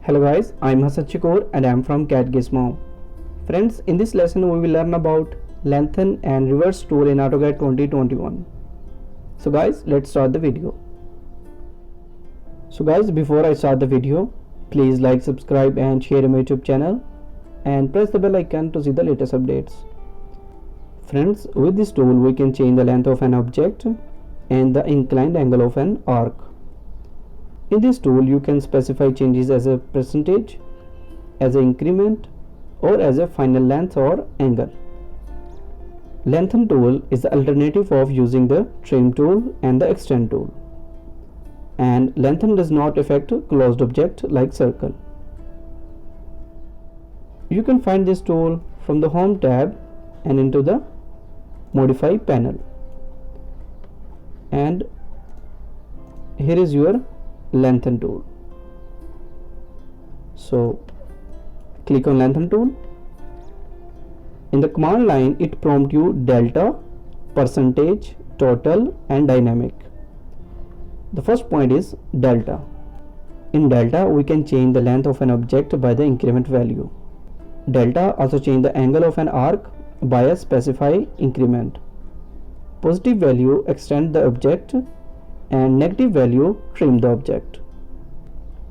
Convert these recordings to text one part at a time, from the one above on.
Hello guys, I'm Hasan Chikor and I'm from CAD Gizmo. Friends, in this lesson we will learn about lengthen and reverse tool in AutoCAD 2021. So guys, let's start the video. So guys, before I start the video, please like, subscribe and share my YouTube channel and press the bell icon to see the latest updates. Friends, with this tool we can change the length of an object and the inclined angle of an arc. In this tool you can specify changes as a percentage, as an increment or as a final length or angle. Lengthen tool is the alternative of using the trim tool and the extend tool. And lengthen does not affect closed object like circle. You can find this tool from the Home tab and into the Modify panel. And here is your lengthen tool. So click on lengthen tool. In the command line it prompts you delta, percentage, total and dynamic. The first point is delta. In delta we can change the length of an object by the increment value. Delta also change the angle of an arc by a specified increment. Positive value extend the object and negative value trim the object.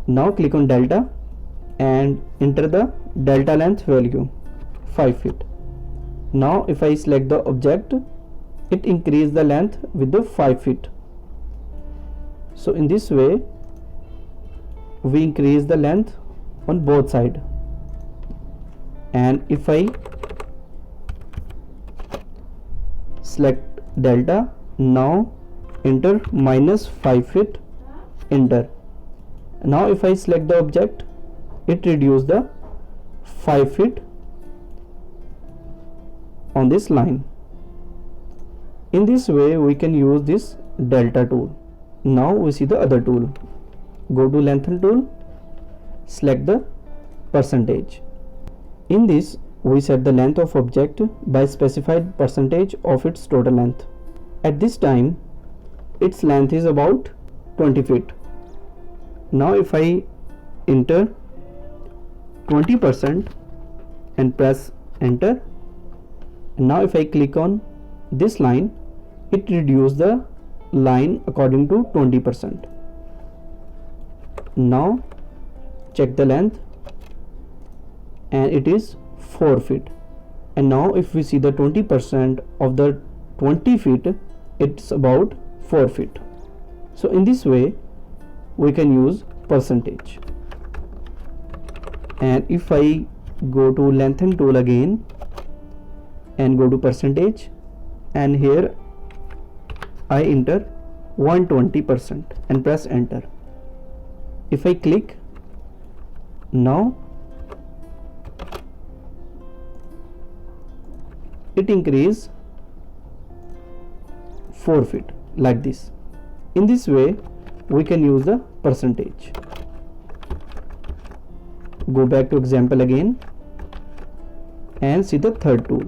Now click on delta and enter the delta length value 5 feet. Now if I select the object, it increase the length with the 5 feet. So in this way we increase the length on both sides. And if I select delta, now enter minus 5 feet, enter. Now if I select the object, it reduce the 5 feet on this line. In this way we can use this delta tool. Now we see the other tool. Go to lengthen tool, select the percentage. In this we set the length of object by specified percentage of its total length. At this time its length is about 20 feet. Now if I enter 20% and press enter, now if I click on this line, it reduces the line according to 20%. Now check the length and it is 4 feet. And now if we see the 20% of the 20 feet, it's about 4 feet. So in this way we can use percentage. And if I go to lengthen tool again and go to percentage, and here I enter 120% and press enter. If I click, now it increase 4 feet like this. In this way we can use the percentage. Go back to example again and see the third tool.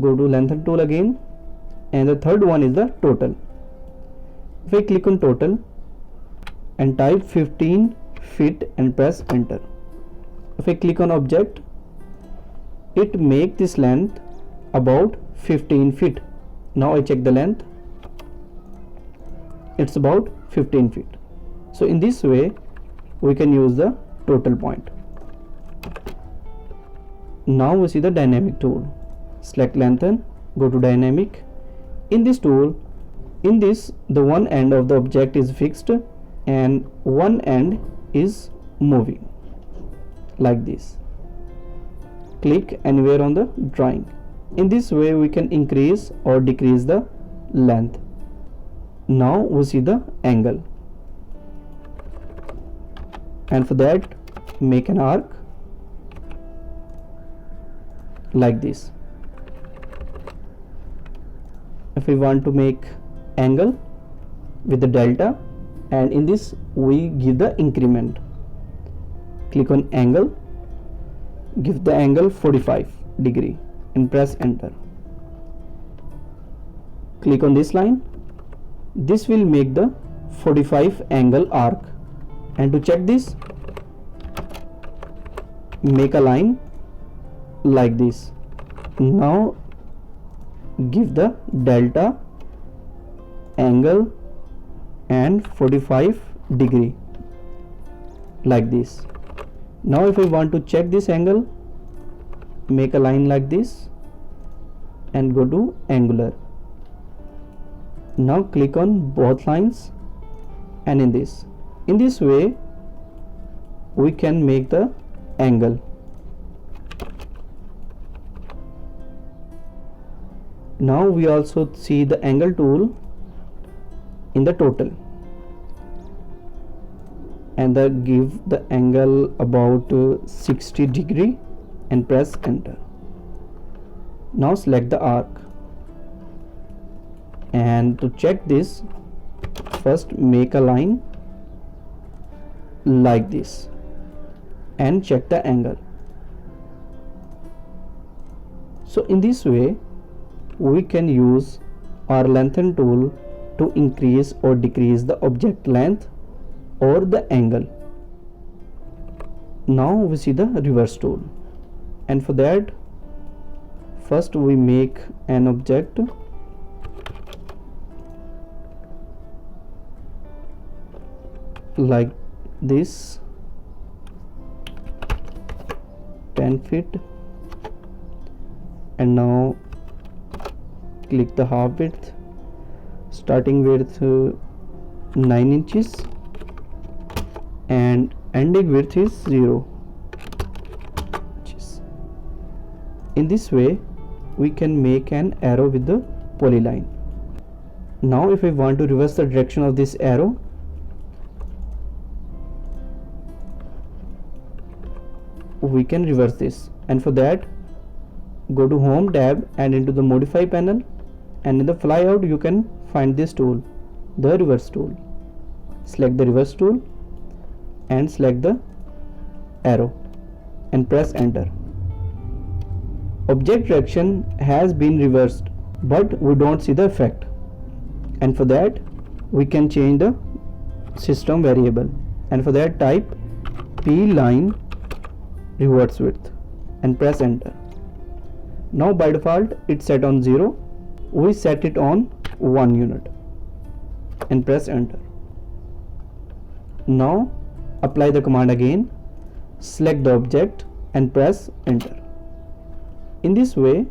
Go to lengthen tool again and the third one is the total. If I click on total and type 15 feet and press enter. If I click on object, it make this length about 15 feet. Now I check the length, it's about 15 feet. So in this way we can use the total point. Now we see the dynamic tool. Select lengthen, go to dynamic. In this tool, in this the one end of the object is fixed and one end is moving like this. Click anywhere on the drawing. In this way we can increase or decrease the length. Now we see the angle, and for that make an arc like this. If we want to make angle with the delta, and in this we give the increment. Click on angle, give the angle 45 degree and press enter. Click on this line, this will make the 45 angle arc. And to check this, make a line like this. Now give the delta, angle and 45 degree like this. Now if I want to check this angle, make a line like this and go to angular. Now click on both lines, and in this way we can make the angle. Now we also see the angle tool in the total, and give the angle about 60 degree and press enter. Now select the arc, and to check this, first make a line like this and check the angle. So in this way we can use our lengthen tool to increase or decrease the object length or the angle. Now we see the reverse tool, and for that first we make an object like this, 10 feet, and now click the half width, starting with 9 inches and ending width is 0 inches. In this way we can make an arrow with the polyline. Now if I want to reverse the direction of this arrow, we can reverse this, and for that go to home tab and into the modify panel, and in the flyout you can find this tool, the reverse tool. Select the reverse tool and select the arrow and press enter. Object direction has been reversed, but we don't see the effect, and for that we can change the system variable, and for that type p line reverse width and press enter. Now by default it's set on 0, we set it on 1 unit and press enter. Now apply the command again, select the object and press enter. In this way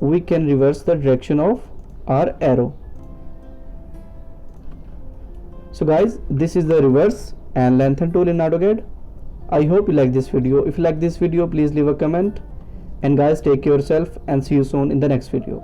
we can reverse the direction of our arrow. So guys, this is the reverse and lengthen tool in AutoCAD. I hope you like this video. If you like this video, please leave a comment, and guys, take care of yourself and see you soon in the next video.